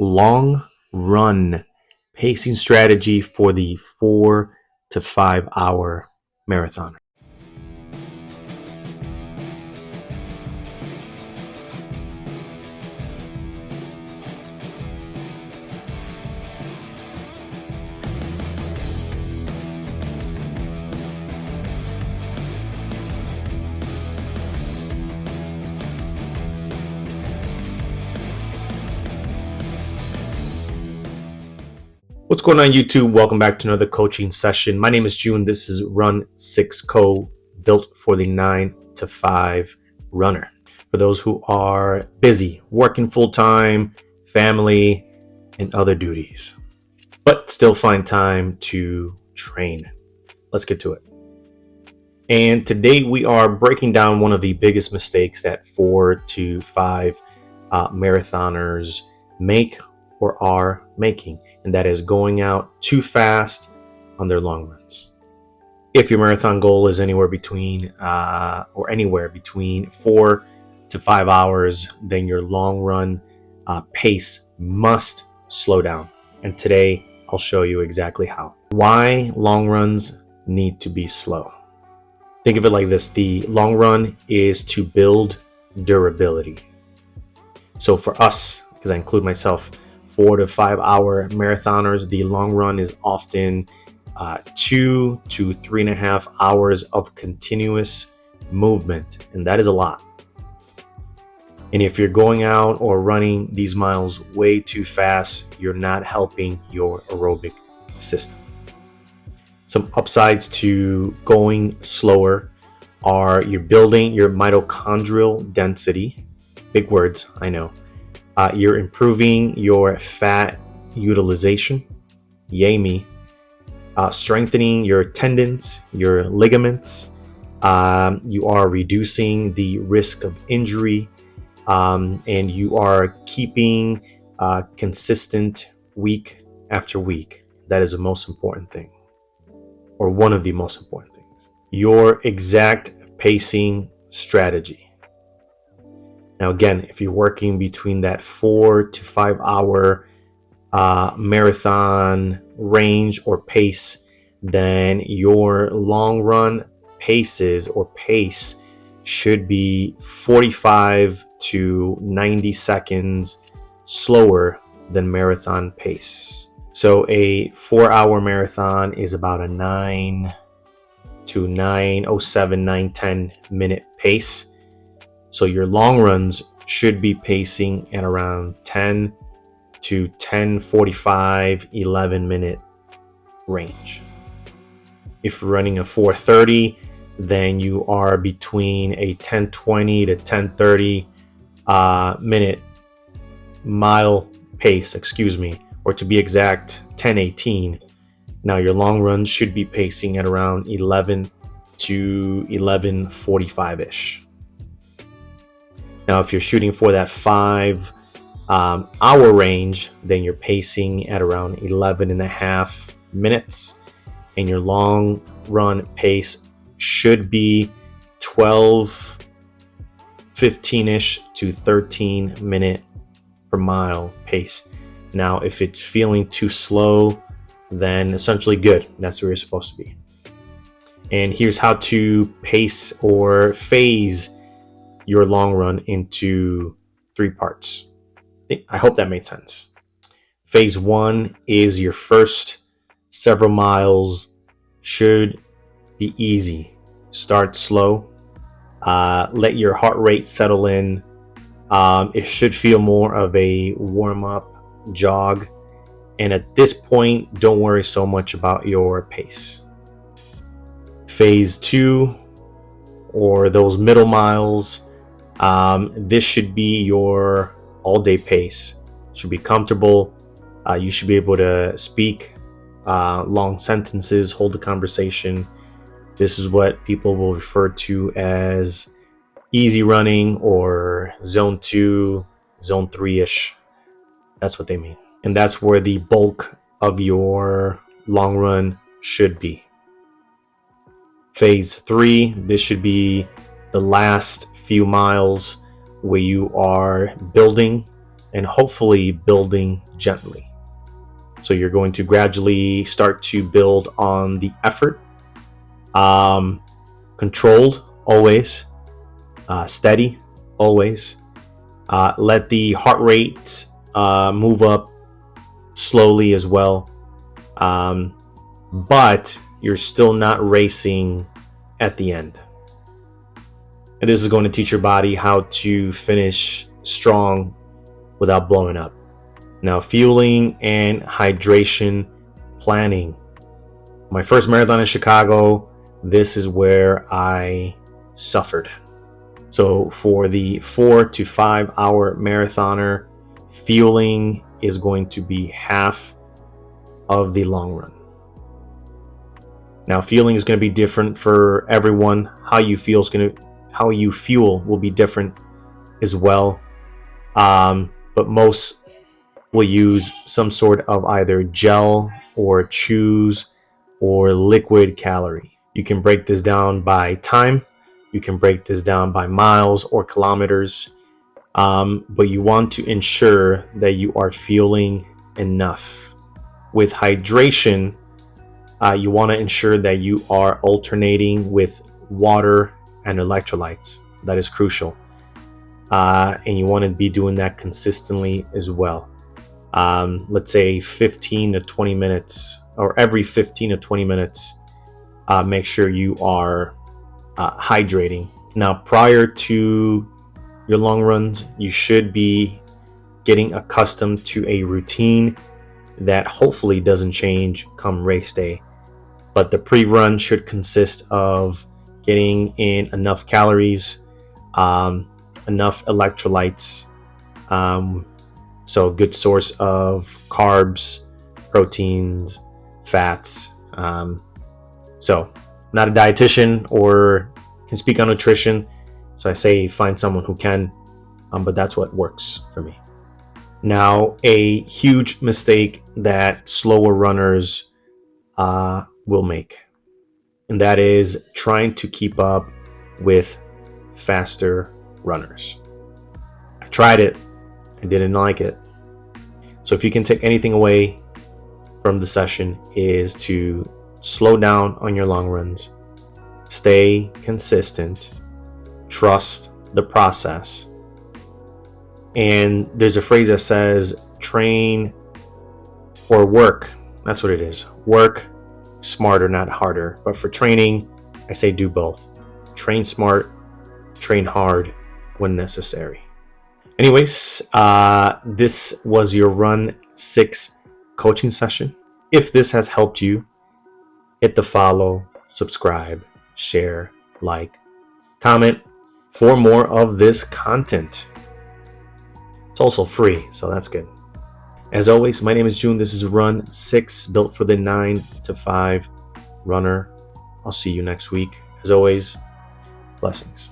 long run pacing strategy for the 4 to 5 hour marathon. What's going on, YouTube? Welcome back to another coaching session. My name is June. This is Run6 Co, built for the 9 to 5 runner. For those who are busy, working full-time, family, and other duties, but still find time to train. Let's get to it. And today we are breaking down one of the biggest mistakes that 4 to 5 marathoners make or are making, and that is going out too fast on their long runs. If your marathon goal is anywhere between 4 to 5 hours, then your long run pace must slow down. And today I'll show you exactly how. Why long runs need to be slow. Think of it like this: the long run is to build durability. So for us, because I include myself, 4 to 5 hour marathoners, the long run is often 2 to 3.5 hours of continuous movement, and that is a lot. And if you're going out or running these miles way too fast, you're not helping your aerobic system. Some upsides to going slower are you're building your mitochondrial density. Big words, I know. You're improving your fat utilization, yay me, strengthening your tendons, your ligaments. You are reducing the risk of injury, and you are keeping consistent week after week. That is the most important thing, or one of the most important things. Your exact pacing strategy. Now, again, if you're working between that 4 to 5 hour marathon range or pace, then your long run paces or pace should be 45 to 90 seconds slower than marathon pace. So a 4 hour marathon is about a 9 to 9:07, 9:10 minute pace. So your long runs should be pacing at around 10 to 10:45, 11 minute range. If you're running a 4:30, then you are between a 10:20 to 10:30 minute mile pace, or to be exact, 10:18. Now your long runs should be pacing at around 11 to 11:45-ish. Now, if you're shooting for that 5 hour range, then you're pacing at around 11.5 minutes, and your long run pace should be 12, 15-ish to 13 minute per mile pace. Now, if it's feeling too slow, then essentially good. That's where you're supposed to be. And here's how to pace or phase your long run into 3 parts. I hope that made sense. Phase 1 is your first several miles should be easy. Start slow. Let your heart rate settle in. It should feel more of a warm-up jog. And at this point, don't worry so much about your pace. Phase 2, or those middle miles, this should be your all-day pace. Should be comfortable. You should be able to speak long sentences, hold a conversation. This is what people will refer to as easy running, or zone 2, zone 3-ish. That's what they mean. And that's where the bulk of your long run should be. Phase 3, this should be the last few miles where you are building and hopefully building gently. So you're going to gradually start to build on the effort, controlled always, steady always. Let the heart rate move up slowly as well, but you're still not racing at the end. And this is going to teach your body how to finish strong without blowing up. Now, fueling and hydration planning. My first marathon in Chicago, this is where I suffered. So for the 4 to 5 hour marathoner, fueling is going to be half of the long run. Now, fueling is going to be different for everyone. How you fuel will be different as well. But most will use some sort of either gel or chews or liquid calorie. You can break this down by time. You can break this down by miles or kilometers. But you want to ensure that you are fueling enough. With hydration, you want to ensure that you are alternating with water and electrolytes. That is crucial. And you want to be doing that consistently as well. Let's say 15 to 20 minutes, or every 15 to 20 minutes, make sure you are hydrating. Now, prior to your long runs, you should be getting accustomed to a routine that hopefully doesn't change come race day. But the pre-run should consist of getting in enough calories, enough electrolytes, so a good source of carbs, proteins, fats. So I'm not a dietitian or can speak on nutrition, so I say find someone who can, but that's what works for me. Now, a huge mistake that slower runners will make, and that is trying to keep up with faster runners. I tried it. I didn't like it. So if you can take anything away from the session, is to slow down on your long runs, stay consistent, trust the process. And there's a phrase that says train or work. That's what it is. Work smarter, not harder. But for training, I say do both. Train smart, train hard when necessary. Anyways, this was your Run6 coaching session. If this has helped you, hit the follow, subscribe, share, like, comment for more of this content. It's also free, so that's good. As always, my name is June. This is Run6, built for the 9 to 5 runner. I'll see you next week. As always, blessings.